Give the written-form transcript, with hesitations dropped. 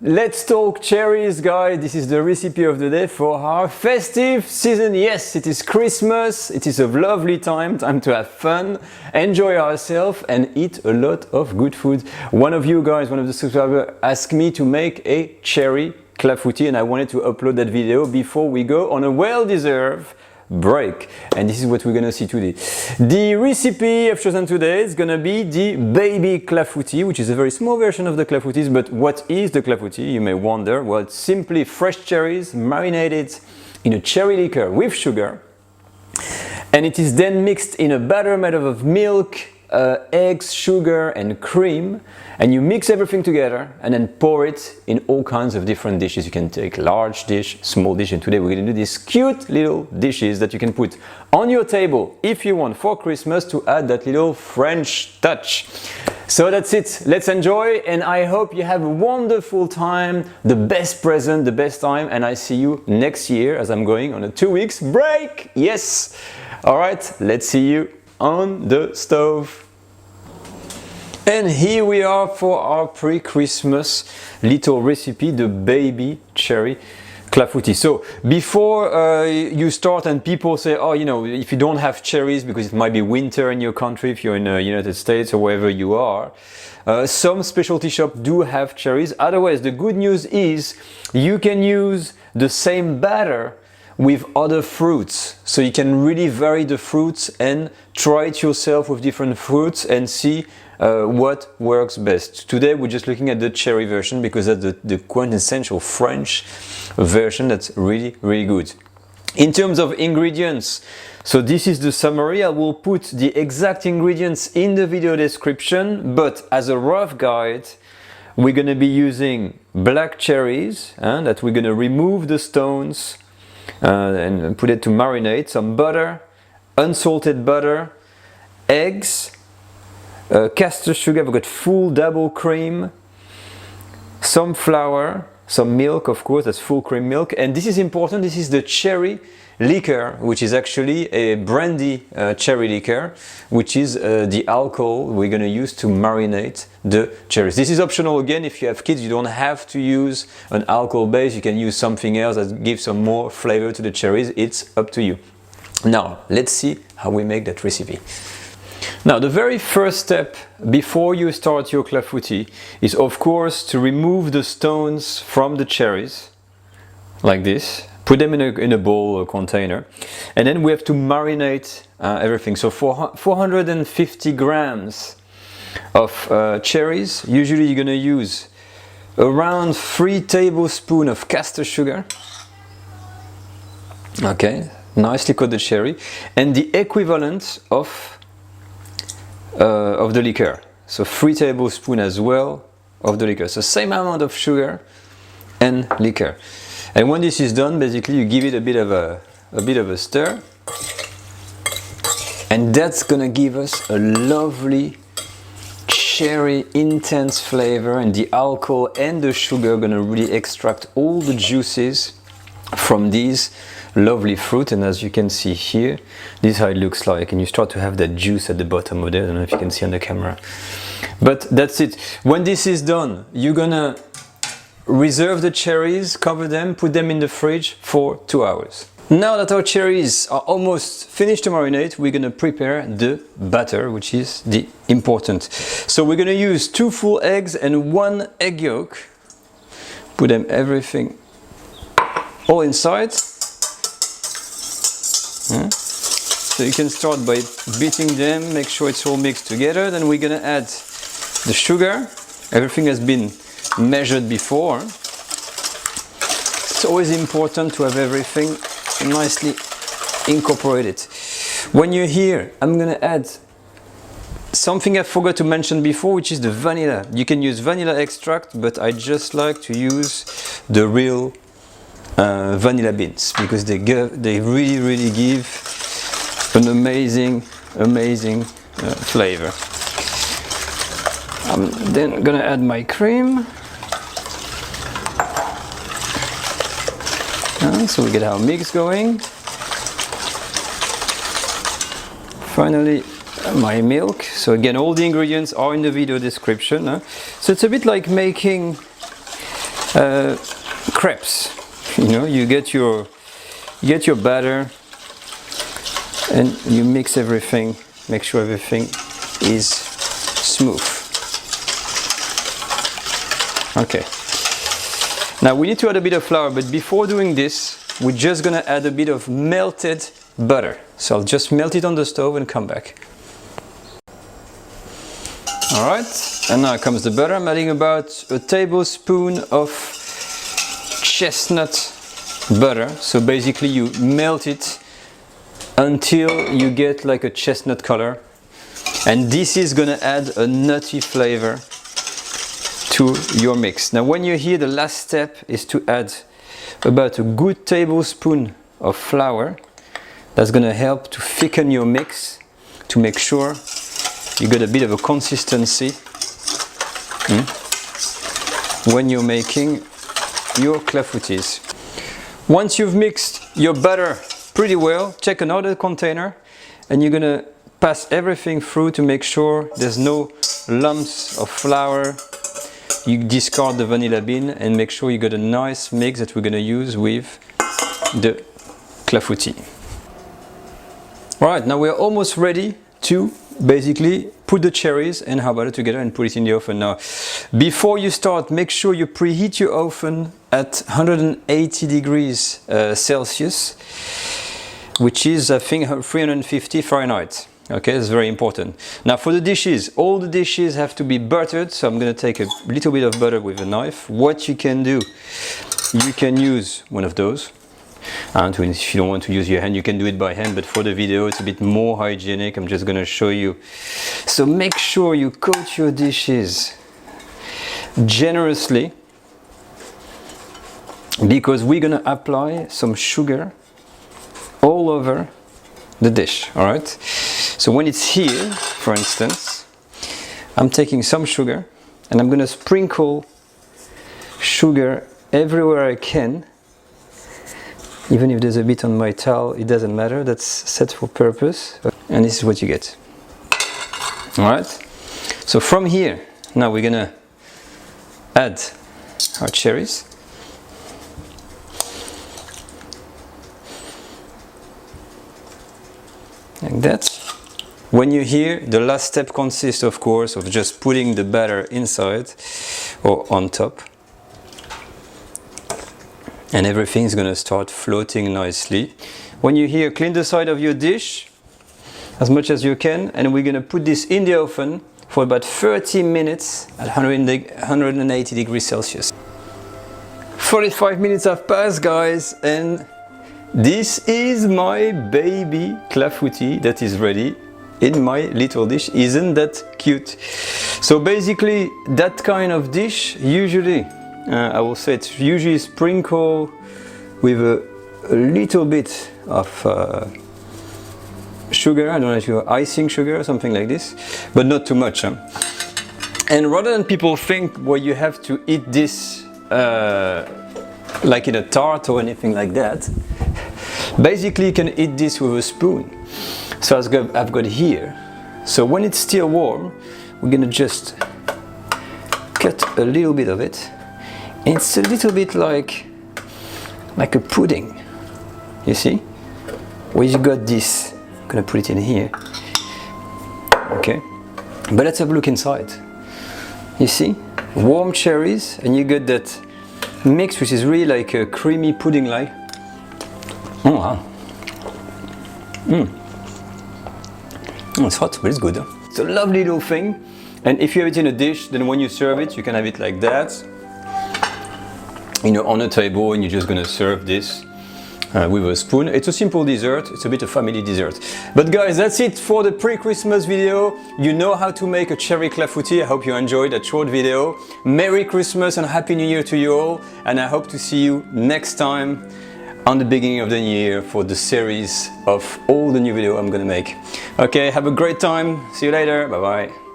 Let's talk cherries, guys. This is the recipe of the day for our festive season. Yes, it is Christmas. It is a lovely time to have fun, enjoy ourselves and eat a lot of good food. One of you guys, one of the subscribers asked me to make a cherry clafoutis and I wanted to upload that video before we go on a well-deserved break, and this is what we're gonna see today. The recipe I've chosen today is gonna be the baby clafoutis, which is a very small version of the clafoutis. But what is the clafoutis, you may wonder? Well, it's simply fresh cherries marinated in a cherry liqueur with sugar, and it is then mixed in a batter made of milk, eggs, sugar and cream, and you mix everything together and then pour it in all kinds of different dishes. You can take large dish, small dish, and today we're going to do these cute little dishes that you can put on your table if you want for Christmas to add that little French touch. So that's it, let's enjoy, and I hope you have a wonderful time, the best present, the best time, and I see you next year as I'm going on a 2 weeks break. Yes! Alright, let's see you on the stove. And here we are for our pre-Christmas little recipe, the baby cherry clafoutis. So before you start and people say, oh, you know, if you don't have cherries because it might be winter in your country, if you're in the United States or wherever you are, some specialty shops do have cherries. Otherwise, the good news is you can use the same batter with other fruits, so you can really vary the fruits and try it yourself with different fruits and see what works best. Today we're just looking at the cherry version because that's the quintessential French version that's really good. In terms of ingredients, so this is the summary. I will put the exact ingredients in the video description, but as a rough guide, we're going to be using black cherries that we're going to remove the stones and put it to marinate, some butter, unsalted butter, eggs, castor sugar, we've got full double cream, some flour, some milk, of course, that's full cream milk, and this is important, this is the cherry liqueur, which is actually a brandy cherry liqueur, which is the alcohol we're going to use to marinate the cherries. This is optional again. If you have kids, you don't have to use an alcohol base, you can use something else that gives some more flavor to the cherries. It's up to you. Now let's see how we make that recipe. Now the very first step before you start your clafoutis is of course to remove the stones from the cherries like this. Put them in a bowl or container, and then we have to marinate everything. So for 450 grams of cherries, usually you're going to use around 3 tablespoons of castor sugar. Okay, nicely coated cherry, and the equivalent of the liqueur. So 3 tablespoons as well of the liqueur. So same amount of sugar and liqueur. And when this is done, basically you give it a bit of a stir, and that's gonna give us a lovely cherry intense flavor, and the alcohol and the sugar are gonna really extract all the juices from these lovely fruit. And as you can see here, this is how it looks like, and you start to have that juice at the bottom of there. I don't know if you can see on the camera, but that's it. When this is done, you're gonna reserve the cherries, cover them, put them in the fridge for 2 hours. Now that our cherries are almost finished to marinate, we're gonna prepare the batter, which is the important. So we're gonna use 2 full eggs and 1 egg yolk. Put them everything all inside. So you can start by beating them, make sure it's all mixed together. Then we're gonna add the sugar. Everything has been measured before. It's always important to have everything nicely incorporated. When you're here, I'm gonna add something I forgot to mention before, which is the vanilla. You can use vanilla extract, but I just like to use the real vanilla beans because they really give an amazing flavor. I'm then gonna add my cream. So we get our mix going. Finally, my milk. So again, all the ingredients are in the video description. So it's a bit like making crepes. You know, you get your batter and you mix everything, make sure everything is smooth. Okay. Now we need to add a bit of flour, but before doing this, we're just gonna add a bit of melted butter. So I'll just melt it on the stove and come back. All right, and now comes the butter. I'm adding about a tablespoon of chestnut butter. So basically you melt it until you get like a chestnut color. And this is gonna add a nutty flavor to your mix. Now when you're here, the last step is to add about a good tablespoon of flour. That's gonna help to thicken your mix, to make sure you get a bit of a consistency when you're making your clafoutis. Once you've mixed your butter pretty well, take another container and you're gonna pass everything through to make sure there's no lumps of flour. You discard the vanilla bean and make sure you got a nice mix that we're gonna use with the clafoutis. All right, now we're almost ready to basically put the cherries and our butter together and put it in the oven. Now, before you start, make sure you preheat your oven at 180 degrees Celsius, which is, I think, 350 Fahrenheit. Okay, that's very important. Now for the dishes, all the dishes have to be buttered, so I'm going to take a little bit of butter with a knife. What you can do, you can use one of those. And if you don't want to use your hand, you can do it by hand, but for the video it's a bit more hygienic. I'm just going to show you. So make sure you coat your dishes generously, because we're going to apply some sugar all over the dish. All right, so when it's here, for instance, I'm taking some sugar and I'm going to sprinkle sugar everywhere I can. Even if there's a bit on my towel, it doesn't matter, that's set for purpose. And this is what you get. All right, so from here, now we're gonna add our cherries. Like that. When you're here, the last step consists, of course, of just putting the batter inside or on top. And everything's gonna start floating nicely. When you're here, clean the side of your dish as much as you can, and we're gonna put this in the oven for about 30 minutes at 180 degrees Celsius. 45 minutes have passed, guys, and this is my baby clafoutis that is ready in my little dish. Isn't that cute? So basically, that kind of dish usually, I will say it's usually sprinkled with a little bit of sugar. I don't know if you're icing sugar or something like this, but not too much. And rather than people think, well, you have to eat this like in a tart or anything like that, basically you can eat this with a spoon. So I've got here. So when it's still warm, we're gonna just cut a little bit of it. It's a little bit like a pudding, you see? Where you got this, I'm gonna put it in here. Okay, but let's have a look inside. You see, warm cherries, and you get that mix which is really like a creamy pudding-like. Oh wow. It's hot, but it's good. It's a lovely little thing, and if you have it in a dish, then when you serve it, you can have it like that. You know, on a table, and you're just gonna serve this with a spoon. It's a simple dessert, it's a bit of family dessert. But guys, that's it for the pre-Christmas video. You know how to make a cherry clafoutis. I hope you enjoyed that short video. Merry Christmas and Happy New Year to you all, and I hope to see you next time on the beginning of the new year for the series of all the new videos I'm gonna make. Okay, have a great time, see you later, bye bye.